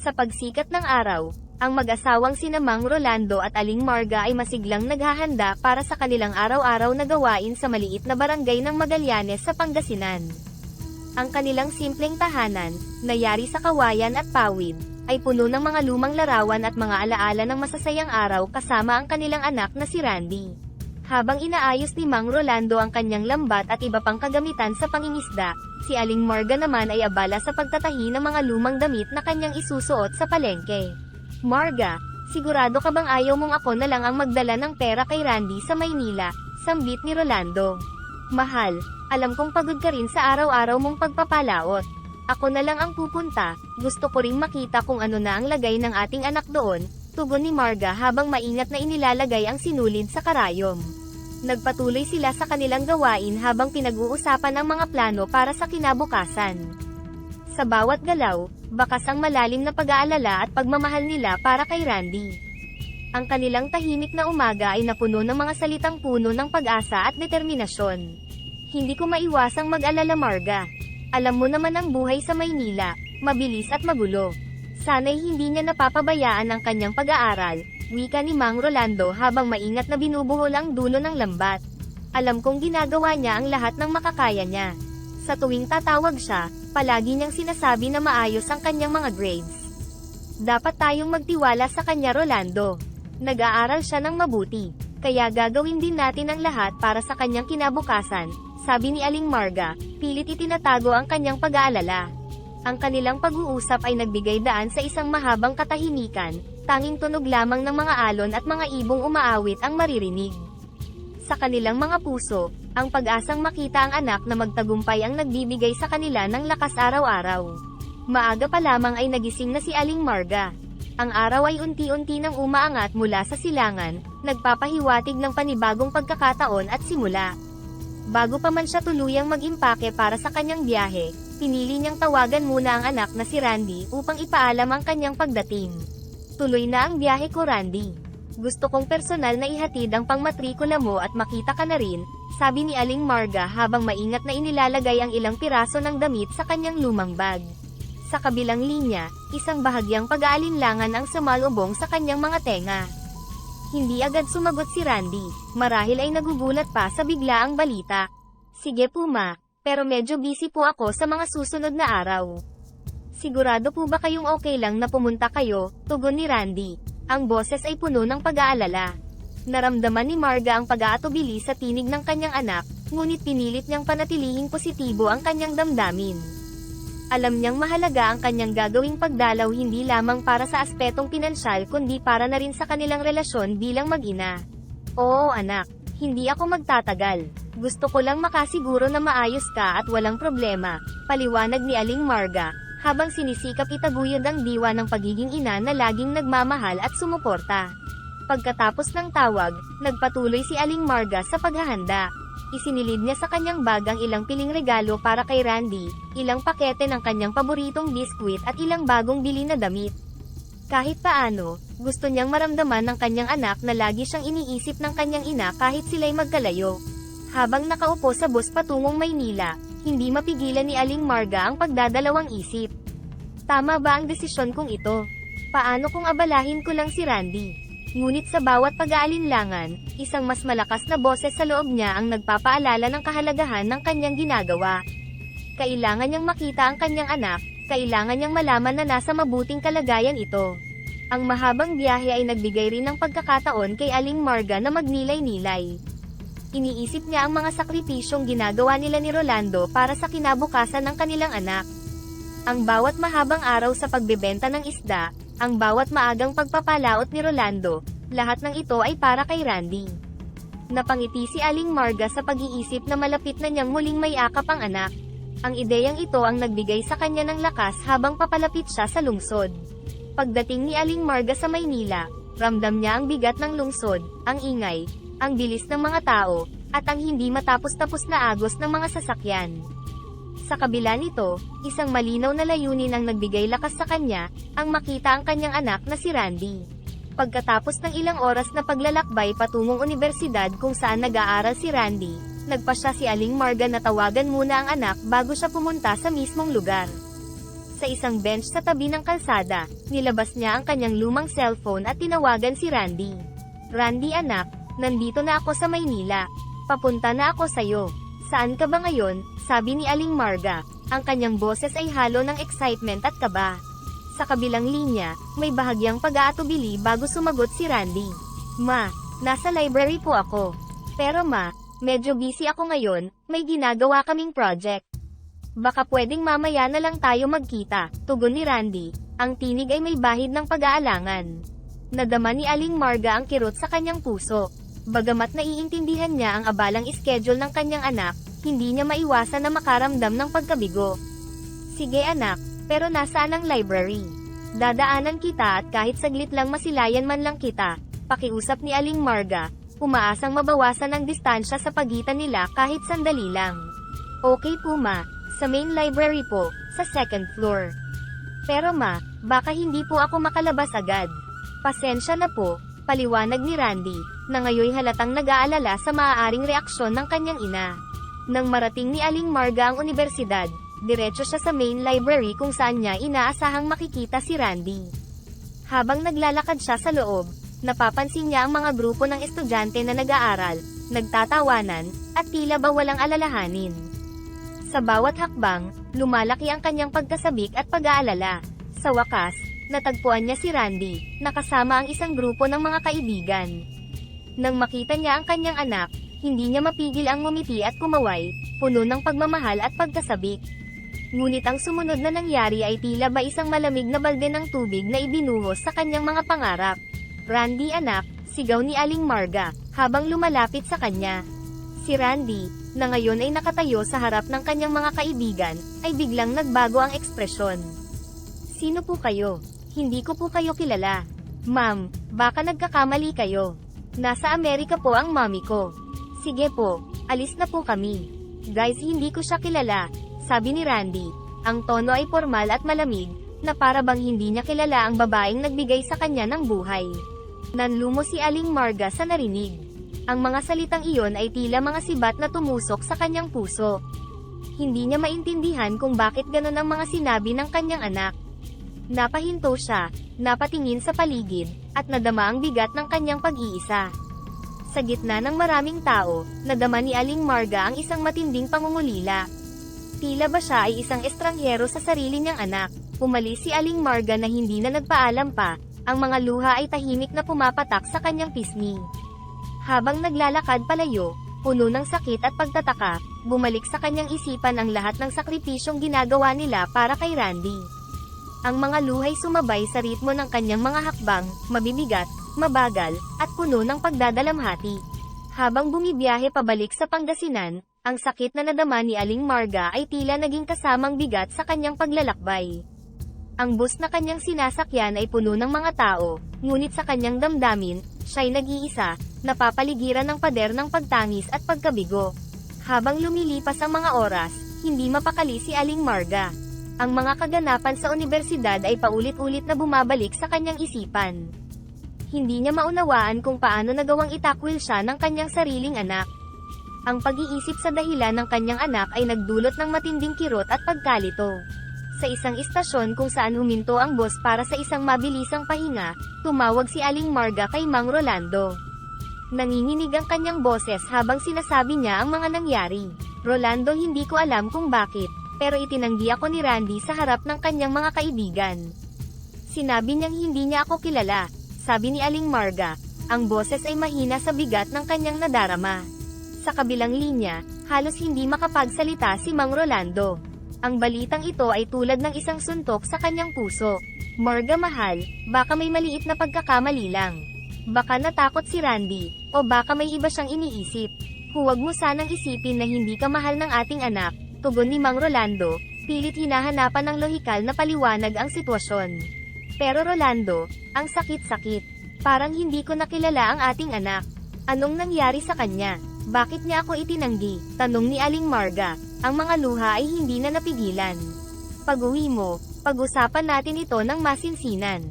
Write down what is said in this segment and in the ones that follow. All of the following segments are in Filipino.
Sa pagsikat ng araw, ang mag-asawang sina Mang Rolando at Aling Marga ay masiglang naghahanda para sa kanilang araw-araw na gawain sa maliit na barangay ng Magallanes sa Pangasinan. Ang kanilang simpleng tahanan, na yari sa kawayan at pawid, ay puno ng mga lumang larawan at mga alaala ng masasayang araw kasama ang kanilang anak na si Randy. Habang inaayos ni Mang Rolando ang kanyang lambat at iba pang kagamitan sa pangingisda, si Aling Marga naman ay abala sa pagtatahi ng mga lumang damit na kanyang isusuot sa palengke. Marga, sigurado ka bang ayaw mong ako na lang ang magdala ng pera kay Randy sa Maynila? Sambit ni Rolando. Mahal, alam kong pagod ka rin sa araw-araw mong pagpapalaot. Ako na lang ang pupunta, gusto ko ring makita kung ano na ang lagay ng ating anak doon, tugon ni Marga habang maingat na inilalagay ang sinulid sa karayom. Nagpatuloy sila sa kanilang gawain habang pinag-uusapan ang mga plano para sa kinabukasan. Sa bawat galaw, bakas ang malalim na pag-aalala at pagmamahal nila para kay Randy. Ang kanilang tahimik na umaga ay napuno ng mga salitang puno ng pag-asa at determinasyon. Hindi ko maiwasang mag-alala, Marga. Alam mo naman ang buhay sa Maynila, mabilis at magulo. Sana'y hindi niya napapabayaan ang kanyang pag-aaral, wika ni Mang Rolando habang maingat na binubuhol ang dulo ng lambat. Alam kong ginagawa niya ang lahat ng makakaya niya. Sa tuwing tatawag siya, palagi niyang sinasabi na maayos ang kanyang mga grades. Dapat tayong magtiwala sa kanya, Rolando. Nag-aaral siya ng mabuti, kaya gagawin din natin ang lahat para sa kanyang kinabukasan, sabi ni Aling Marga, pilit itinatago ang kanyang pag-aalala. Ang kanilang pag-uusap ay nagbigay daan sa isang mahabang katahimikan, tanging tunog lamang ng mga alon at mga ibong umaawit ang maririnig. Sa kanilang mga puso, ang pag-asang makita ang anak na magtagumpay ang nagbibigay sa kanila ng lakas araw-araw. Maaga pa lamang ay nagising na si Aling Marga. Ang araw ay unti-unti nang umaangat mula sa silangan, nagpapahiwatig ng panibagong pagkakataon at simula. Bago pa man siya tuluyang mag-impake para sa kanyang biyahe, pinili niyang tawagan muna ang anak na si Randy upang ipaalam ang kanyang pagdating. Tuloy na ang biyahe ko, Randy. Gusto kong personal na ihatid ang pangmatrikula mo at makita ka na rin, sabi ni Aling Marga habang maingat na inilalagay ang ilang piraso ng damit sa kanyang lumang bag. Sa kabilang linya, isang bahagyang pag-aalinlangan ang sumalubong sa kanyang mga tenga. Hindi agad sumagot si Randy, marahil ay nagugulat pa sa biglaang balita. Sige po ma, pero medyo busy po ako sa mga susunod na araw. Sigurado po ba kayong okay lang na pumunta kayo, tugon ni Randy. Ang boses ay puno ng pag-aalala. Naramdaman ni Marga ang pag-aatubili sa tinig ng kanyang anak, ngunit pinilit niyang panatilihing positibo ang kanyang damdamin. Alam niyang mahalaga ang kanyang gagawing pagdalaw hindi lamang para sa aspetong pinansyal kundi para na rin sa kanilang relasyon bilang mag-ina. Oo anak, hindi ako magtatagal. Gusto ko lang makasiguro na maayos ka at walang problema, paliwanag ni Aling Marga, habang sinisikap itaguyod ang diwa ng pagiging ina na laging nagmamahal at sumuporta. Pagkatapos ng tawag, nagpatuloy si Aling Marga sa paghahanda. Isinilid niya sa kanyang bag ang ilang piling regalo para kay Randy, ilang pakete ng kanyang paboritong biskwit at ilang bagong bili na damit. Kahit paano, gusto niyang maramdaman ng kanyang anak na lagi siyang iniisip ng kanyang ina kahit sila'y magkalayo. Habang nakaupo sa bus patungong Maynila, hindi mapigilan ni Aling Marga ang pagdadalawang isip. Tama ba ang desisyon kong ito? Paano kung abalahin ko lang si Randy? Ngunit sa bawat pag-aalinlangan, isang mas malakas na boses sa loob niya ang nagpapaalala ng kahalagahan ng kanyang ginagawa. Kailangan niyang makita ang kanyang anak, kailangan niyang malaman na nasa mabuting kalagayan ito. Ang mahabang biyahe ay nagbigay rin ng pagkakataon kay Aling Marga na magnilay-nilay. Iniisip niya ang mga sakripisyong ginagawa nila ni Rolando para sa kinabukasan ng kanilang anak. Ang bawat mahabang araw sa pagbebenta ng isda, ang bawat maagang pagpapalaot ni Rolando, lahat ng ito ay para kay Randy. Napangiti si Aling Marga sa pag-iisip na malapit na niyang muling may akap ang anak. Ang ideyang ito ang nagbigay sa kanya ng lakas habang papalapit siya sa lungsod. Pagdating ni Aling Marga sa Maynila, ramdam niya ang bigat ng lungsod, ang ingay, ang bilis ng mga tao, at ang hindi matapos-tapos na agos ng mga sasakyan. Sa kabila nito, isang malinaw na layunin ang nagbigay lakas sa kanya, ang makita ang kanyang anak na si Randy. Pagkatapos ng ilang oras na paglalakbay patungong universidad kung saan nag-aaral si Randy, nagpasya si Aling Marga na tawagan muna ang anak bago siya pumunta sa mismong lugar. Sa isang bench sa tabi ng kalsada, nilabas niya ang kanyang lumang cellphone at tinawagan si Randy. Randy anak, nandito na ako sa Maynila. Papunta na ako sa'yo. Saan ka ba ngayon? Sabi ni Aling Marga. Ang kanyang boses ay halo ng excitement at kaba. Sa kabilang linya, may bahagyang pag-aatubili bago sumagot si Randy. Ma, nasa library po ako. Pero ma, medyo busy ako ngayon, may ginagawa kaming project. Baka pwedeng mamaya na lang tayo magkita, tugon ni Randy. Ang tinig ay may bahid ng pag-aalangan. Nadama ni Aling Marga ang kirot sa kanyang puso. Bagamat naiintindihan niya ang abalang schedule ng kanyang anak, hindi niya maiwasan na makaramdam ng pagkabigo. Sige anak, pero nasaan ang library? Dadaanan kita at kahit saglit lang masilayan man lang kita, pakiusap ni Aling Marga, umaasang mabawasan ang distansya sa pagitan nila kahit sandali lang. Okay po ma, sa main library po, sa second floor. Pero ma, baka hindi po ako makalabas agad. Pasensya na po, paliwanag ni Randy, na ngayoy halatang nag-aalala sa maaaring reaksyon ng kanyang ina. Nang marating ni Aling Marga ang universidad, diretso siya sa main library kung saan niya inaasahang makikita si Randy. Habang naglalakad siya sa loob, napapansin niya ang mga grupo ng estudyante na nag-aaral, nagtatawanan, at tila ba walang alalahanin. Sa bawat hakbang, lumalaki ang kanyang pagkasabik at pag-aalala. Sa wakas, natagpuan niya si Randy, nakasama ang isang grupo ng mga kaibigan. Nang makita niya ang kanyang anak, hindi niya mapigil ang ngumiti at kumaway, puno ng pagmamahal at pagkasabik. Ngunit ang sumunod na nangyari ay tila ba isang malamig na balde ng tubig na ibinuhos sa kanyang mga pangarap. Randy anak, sigaw ni Aling Marga, habang lumalapit sa kanya. Si Randy, na ngayon ay nakatayo sa harap ng kanyang mga kaibigan, ay biglang nagbago ang ekspresyon. Sino po kayo? Hindi ko po kayo kilala. Ma'am, baka nagkakamali kayo. Nasa Amerika po ang mommy ko. Sige po, alis na po kami. Guys, hindi ko siya kilala, sabi ni Randy. Ang tono ay formal at malamig, na para bang hindi niya kilala ang babaeng nagbigay sa kanya ng buhay. Nanlumo si Aling Marga sa narinig. Ang mga salitang iyon ay tila mga sibat na tumusok sa kanyang puso. Hindi niya maintindihan kung bakit ganon ang mga sinabi ng kanyang anak. Napahinto siya, napatingin sa paligid, at nadama ang bigat ng kanyang pag-iisa. Sa gitna ng maraming tao, nadama ni Aling Marga ang isang matinding pangungulila. Tila ba siya ay isang estranghero sa sarili niyang anak? Umalis si Aling Marga na hindi na nagpaalam pa, ang mga luha ay tahimik na pumapatak sa kanyang pisngi. Habang naglalakad palayo, puno ng sakit at pagtataka, bumalik sa kanyang isipan ang lahat ng sakripisyong ginagawa nila para kay Randy. Ang mga luhay sumabay sa ritmo ng kanyang mga hakbang, mabibigat, mabagal, at puno ng pagdadalamhati. Habang bumibiyahe pabalik sa Pangasinan, ang sakit na nadama ni Aling Marga ay tila naging kasamang bigat sa kanyang paglalakbay. Ang bus na kanyang sinasakyan ay puno ng mga tao, ngunit sa kanyang damdamin, siya'y nag-iisa, napapaligiran ng pader ng pagtangis at pagkabigo. Habang lumilipas ang mga oras, hindi mapakali si Aling Marga. Ang mga kaganapan sa universidad ay paulit-ulit na bumabalik sa kanyang isipan. Hindi niya maunawaan kung paano nagawang itakwil siya ng kanyang sariling anak. Ang pag-iisip sa dahilan ng kanyang anak ay nagdulot ng matinding kirot at pagkalito. Sa isang istasyon kung saan huminto ang bus para sa isang mabilisang pahinga, tumawag si Aling Marga kay Mang Rolando. Nanginginig ang kanyang boses habang sinasabi niya ang mga nangyari. Rolando, hindi ko alam kung bakit, pero itinanggi ako ni Randy sa harap ng kanyang mga kaibigan. Sinabi niyang hindi niya ako kilala, sabi ni Aling Marga. Ang boses ay mahina sa bigat ng kanyang nadarama. Sa kabilang linya, halos hindi makapagsalita si Mang Rolando. Ang balitang ito ay tulad ng isang suntok sa kanyang puso. Marga mahal, baka may maliit na pagkakamali lang. Baka natakot si Randy, o baka may iba siyang iniisip. Huwag mo sanang isipin na hindi ka mahal ng ating anak, tugon ni Mang Rolando, pilit hinahanapan ng lohikal na paliwanag ang sitwasyon. Pero Rolando, ang sakit-sakit. Parang hindi ko nakilala ang ating anak. Anong nangyari sa kanya? Bakit niya ako itinanggi? Tanong ni Aling Marga. Ang mga luha ay hindi na napigilan. Pag-uwi mo, pag-usapan natin ito ng masinsinan.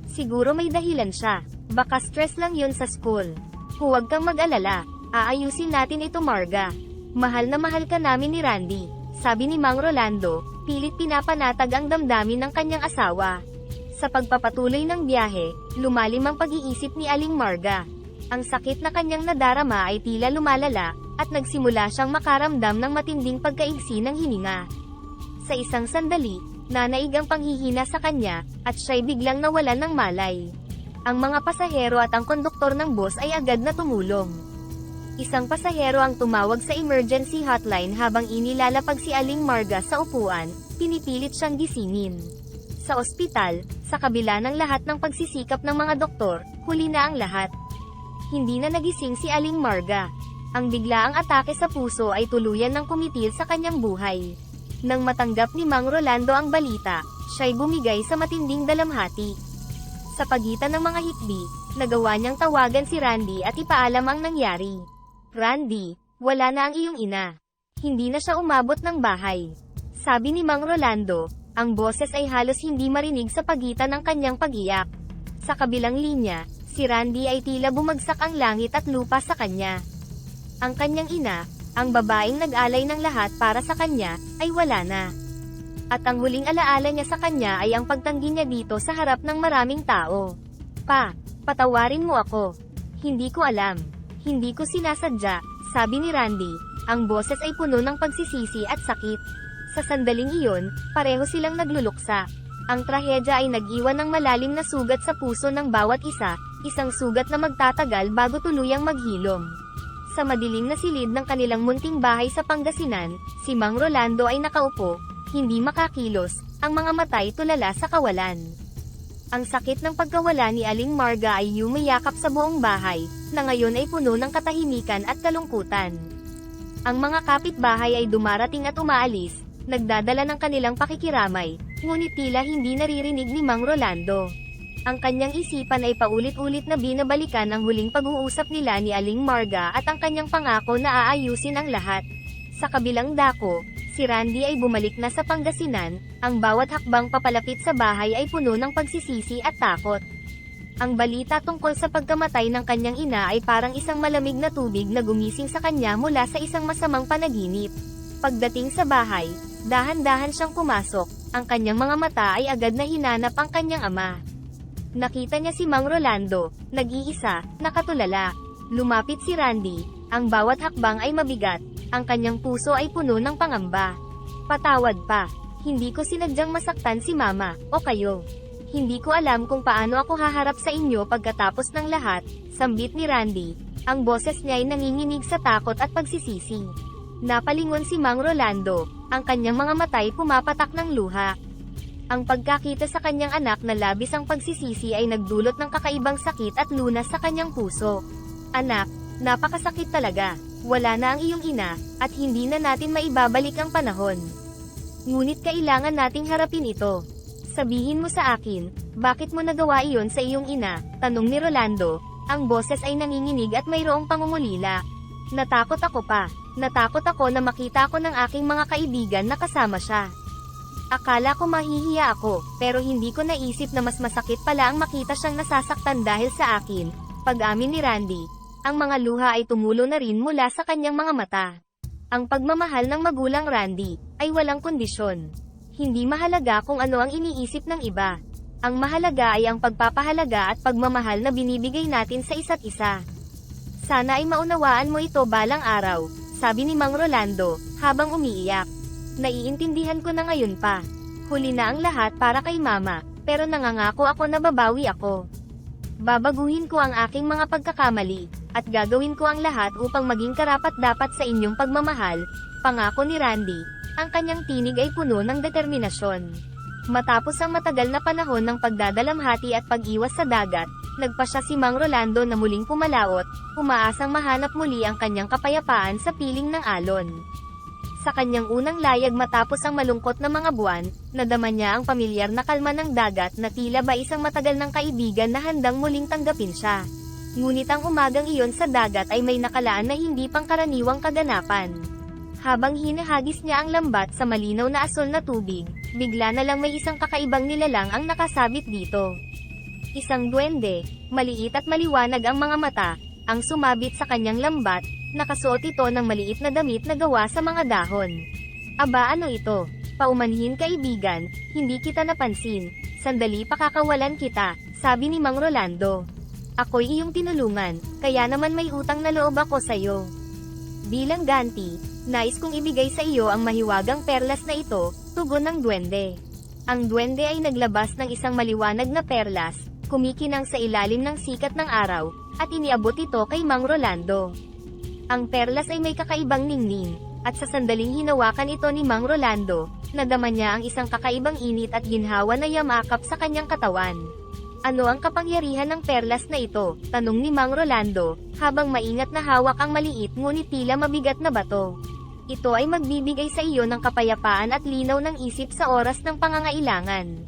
Siguro may dahilan siya. Baka stress lang yun sa school. Huwag kang mag-alala. Aayusin natin ito, Marga. Mahal na mahal ka namin ni Randy, sabi ni Mang Rolando, pilit pinapanatag ang damdamin ng kanyang asawa. Sa pagpapatuloy ng biyahe, lumalim ang pag-iisip ni Aling Marga. Ang sakit na kanyang nadarama ay tila lumalala, at nagsimula siyang makaramdam ng matinding pagkaigsi ng hininga. Sa isang sandali, nanaig ang panghihina sa kanya, at siya'y biglang nawalan ng malay. Ang mga pasahero at ang konduktor ng bus ay agad na tumulong. Isang pasahero ang tumawag sa emergency hotline habang inilalapag si Aling Marga sa upuan, pinipilit siyang gisingin. Sa ospital, sa kabila ng lahat ng pagsisikap ng mga doktor, huli na ang lahat. Hindi na nagising si Aling Marga. Ang biglaang atake sa puso ay tuluyan ng kumitil sa kanyang buhay. Nang matanggap ni Mang Rolando ang balita, siya'y bumigay sa matinding dalamhati. Sa pagitan ng mga hikbi, nagawa niyang tawagan si Randy at ipaalam ang nangyari. "Randy, wala na ang iyong ina. Hindi na siya umabot ng bahay." Sabi ni Mang Rolando, ang boses ay halos hindi marinig sa pagitan ng kanyang pag-iyak. Sa kabilang linya, si Randy ay tila bumagsak ang langit at lupa sa kanya. Ang kanyang ina, ang babaeng nag-alay ng lahat para sa kanya, ay wala na. At ang huling alaala niya sa kanya ay ang pagtanggi niya dito sa harap ng maraming tao. Patawarin mo ako. Hindi ko alam. Hindi ko sinasadya," sabi ni Randy. Ang boses ay puno ng pagsisisi at sakit. Sa sandaling iyon, pareho silang nagluluksa. Ang trahedya ay nag-iwan ng malalim na sugat sa puso ng bawat isa, isang sugat na magtatagal bago tuluyang maghilom. Sa madilim na silid ng kanilang munting bahay sa Pangasinan, si Mang Rolando ay nakaupo, hindi makakilos, ang mga mata'y tulala sa kawalan. Ang sakit ng pagkawala ni Aling Marga ay yumayakap sa buong bahay, na ngayon ay puno ng katahimikan at kalungkutan. Ang mga kapitbahay ay dumarating at umaalis, nagdadala ng kanilang pakikiramay, ngunit tila hindi naririnig ni Mang Rolando. Ang kanyang isipan ay paulit-ulit na binabalikan ang huling pag-uusap nila ni Aling Marga at ang kanyang pangako na aayusin ang lahat. Sa kabilang dako, si Randy ay bumalik na sa Pangasinan, ang bawat hakbang papalapit sa bahay ay puno ng pagsisisi at takot. Ang balita tungkol sa pagkamatay ng kanyang ina ay parang isang malamig na tubig na gumising sa kanya mula sa isang masamang panaginip. Pagdating sa bahay, dahan-dahan siyang pumasok, ang kanyang mga mata ay agad na hinanap ang kanyang ama. Nakita niya si Mang Rolando, nag-iisa, nakatulala. Lumapit si Randy, ang bawat hakbang ay mabigat, ang kanyang puso ay puno ng pangamba. "Patawad pa, hindi ko sinadyang masaktan si Mama, o kayo. Hindi ko alam kung paano ako haharap sa inyo pagkatapos ng lahat," sambit ni Randy. Ang boses niya ay nanginginig sa takot at pagsisisi. Napalingon si Mang Rolando, ang kanyang mga mata'y pumapatak ng luha. Ang pagkakita sa kanyang anak na labis ang pagsisisi ay nagdulot ng kakaibang sakit at lunas sa kanyang puso. "Anak, napakasakit talaga. Wala na ang iyong ina, at hindi na natin maibabalik ang panahon. Ngunit kailangan nating harapin ito. Sabihin mo sa akin, bakit mo nagawa iyon sa iyong ina?" tanong ni Rolando. Ang boses ay nanginginig at mayroong pangungulila. "Natakot ako pa. Natakot ako na makita ko ng aking mga kaibigan na kasama siya. Akala ko mahihiya ako, pero hindi ko naisip na mas masakit pala ang makita siyang nasasaktan dahil sa akin." Pag-amin ni Randy, ang mga luha ay tumulo na rin mula sa kanyang mga mata. Ang pagmamahal ng magulang Randy ay walang kondisyon. Hindi mahalaga kung ano ang iniisip ng iba. Ang mahalaga ay ang pagpapahalaga at pagmamahal na binibigay natin sa isa't isa. "Sana ay maunawaan mo ito balang araw," sabi ni Mang Rolando, habang umiiyak. "Naiintindihan ko na ngayon pa. Huli na ang lahat para kay Mama, pero nangangako ako na babawi ako. Babaguhin ko ang aking mga pagkakamali, at gagawin ko ang lahat upang maging karapat-dapat sa inyong pagmamahal," pangako ni Randy. Ang kanyang tinig ay puno ng determinasyon. Matapos ang matagal na panahon ng pagdadalamhati at pag-iwas sa dagat, nagpasya si Mang Rolando na muling pumalaot, umaasang mahanap muli ang kanyang kapayapaan sa piling ng alon. Sa kanyang unang layag matapos ang malungkot na mga buwan, nadama niya ang pamilyar na kalma ng dagat na tila ba isang matagal ng kaibigan na handang muling tanggapin siya. Ngunit ang umagang iyon sa dagat ay may nakalaan na hindi pangkaraniwang kaganapan. Habang hinahagis niya ang lambat sa malinaw na asol na tubig, bigla na lang may isang kakaibang nilalang ang nakasabit dito. Isang duwende, maliit at maliwanag ang mga mata, ang sumabit sa kanyang lambat. Nakasuot ito ng maliit na damit na gawa sa mga dahon. "Aba, ano ito? Paumanhin kaibigan, hindi kita napansin. Sandali pakakawalan kita, sabi ni Mang Rolando. Ako'y iyong tinulungan, kaya naman may utang na loob ako sa'yo. Bilang ganti, nais kong ibigay sa iyo ang mahiwagang perlas na ito, tugon ng duwende. Ang duwende ay naglabas ng isang maliwanag na perlas, kumikinang sa ilalim ng sikat ng araw, at iniabot ito kay Mang Rolando. Ang perlas ay may kakaibang ningning, at sa sandaling hinawakan ito ni Mang Rolando, nadama niya ang isang kakaibang init at ginhawa na yamakap sa kanyang katawan. Ano ang kapangyarihan ng perlas na ito? Tanong ni Mang Rolando, habang maingat na hawak ang maliit ngunit tila mabigat na bato. Ito ay magbibigay sa iyo ng kapayapaan at linaw ng isip sa oras ng pangangailangan.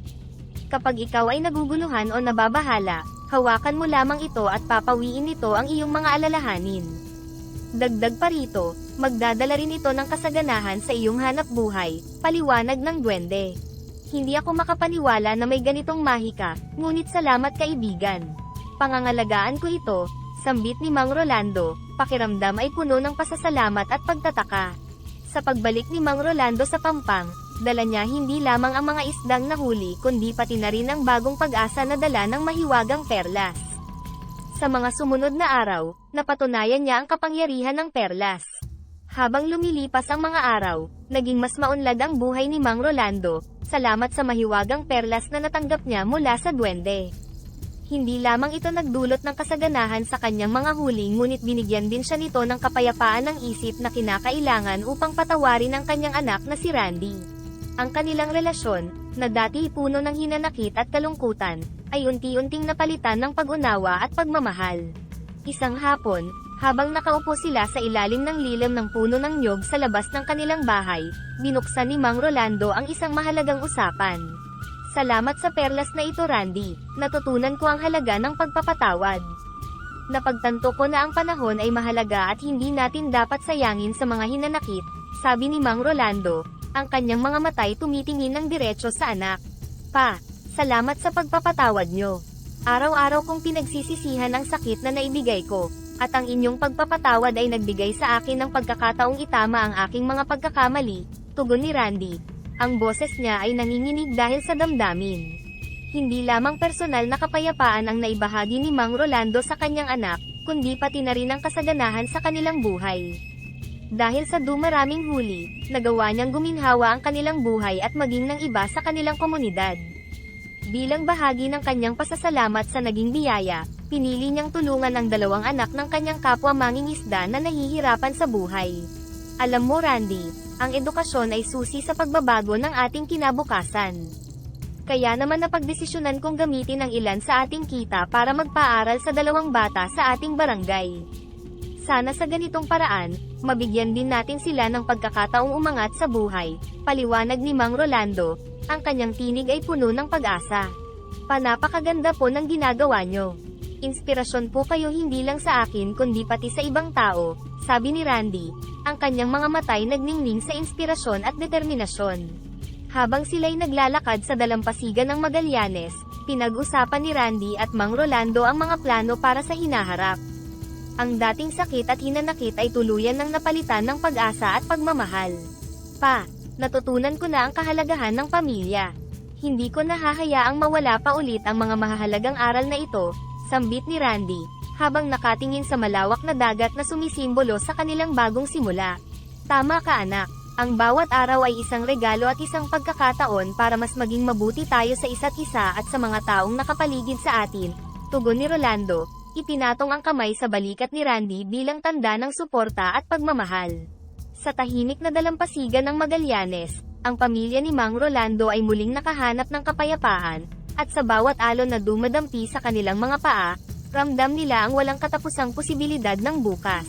Kapag ikaw ay naguguluhan o nababahala, hawakan mo lamang ito at papawiin nito ang iyong mga alalahanin. Dagdag pa rito, magdadala rin ito ng kasaganahan sa iyong hanap buhay, paliwanag ng duwende. Hindi ako makapaniwala na may ganitong mahika, ngunit salamat kaibigan. Pangangalagaan ko ito, sambit ni Mang Rolando, pakiramdam ay puno ng pasasalamat at pagtataka. Sa pagbalik ni Mang Rolando sa Pampang, dala niya hindi lamang ang mga isdang nahuli kundi pati na rin ang bagong pag-asa na dala ng mahiwagang perlas. Sa mga sumunod na araw, napatunayan niya ang kapangyarihan ng perlas. Habang lumilipas ang mga araw, naging mas maunlad ang buhay ni Mang Rolando, salamat sa mahiwagang perlas na natanggap niya mula sa duwende. Hindi lamang ito nagdulot ng kasaganahan sa kanyang mga huli ngunit binigyan din siya nito ng kapayapaan ng isip na kinakailangan upang patawarin ang kanyang anak na si Randy. Ang kanilang relasyon, na dati puno ng hinanakit at kalungkutan, ay unti-unting napalitan ng pag-unawa at pagmamahal. Isang hapon, habang nakaupo sila sa ilalim ng lilim ng puno ng niyog sa labas ng kanilang bahay, binuksan ni Mang Rolando ang isang mahalagang usapan. Salamat sa perlas na ito Randy, natutunan ko ang halaga ng pagpapatawad. Napagtanto ko na ang panahon ay mahalaga at hindi natin dapat sayangin sa mga hinanakit, sabi ni Mang Rolando, ang kanyang mga matay tumitingin ng diretso sa anak. Pa, salamat sa pagpapatawad nyo. Araw-araw kong pinagsisisihan ang sakit na naibigay ko, at ang inyong pagpapatawad ay nagbigay sa akin ng pagkakataong itama ang aking mga pagkakamali, tugon ni Randy. Ang boses niya ay nanginginig dahil sa damdamin. Hindi lamang personal na kapayapaan ang naibahagi ni Mang Rolando sa kanyang anak, kundi pati na rin ang kasaganahan sa kanilang buhay. Dahil sa dumaraming huli, nagawa niyang guminhawa ang kanilang buhay at maging ng iba sa kanilang komunidad. Bilang bahagi ng kanyang pasasalamat sa naging biyaya, pinili niyang tulungan ang dalawang anak ng kanyang kapwa mangingisda na nahihirapan sa buhay. Alam mo Randy, ang edukasyon ay susi sa pagbabago ng ating kinabukasan. Kaya naman napagdesisyonan kong gamitin ang ilan sa ating kita para magpaaral sa dalawang bata sa ating barangay. Sana sa ganitong paraan, mabigyan din natin sila ng pagkakataong umangat sa buhay, paliwanag ni Mang Rolando, ang kanyang tinig ay puno ng pag-asa. Panapakaganda po ng ginagawa nyo. Inspirasyon po kayo hindi lang sa akin kundi pati sa ibang tao, sabi ni Randy, ang kanyang mga matay nagningning sa inspirasyon at determinasyon. Habang sila'y naglalakad sa dalampasigan ng Magallanes, pinag-usapan ni Randy at Mang Rolando ang mga plano para sa hinaharap. Ang dating sakit at hinanakit ay tuluyan ng napalitan ng pag-asa at pagmamahal. Pa, natutunan ko na ang kahalagahan ng pamilya. Hindi ko nahahayaang mawala pa ulit ang mga mahahalagang aral na ito, sambit ni Randy, habang nakatingin sa malawak na dagat na sumisimbolo sa kanilang bagong simula. Tama ka anak, ang bawat araw ay isang regalo at isang pagkakataon para mas maging mabuti tayo sa isa't isa at sa mga taong nakapaligid sa atin, tugon ni Rolando. Ipinatong ang kamay sa balikat ni Randy bilang tanda ng suporta at pagmamahal. Sa tahimik na dalampasigan ng Magallanes, ang pamilya ni Mang Rolando ay muling nakahanap ng kapayapaan, at sa bawat alon na dumadampi sa kanilang mga paa, ramdam nila ang walang katapusang posibilidad ng bukas.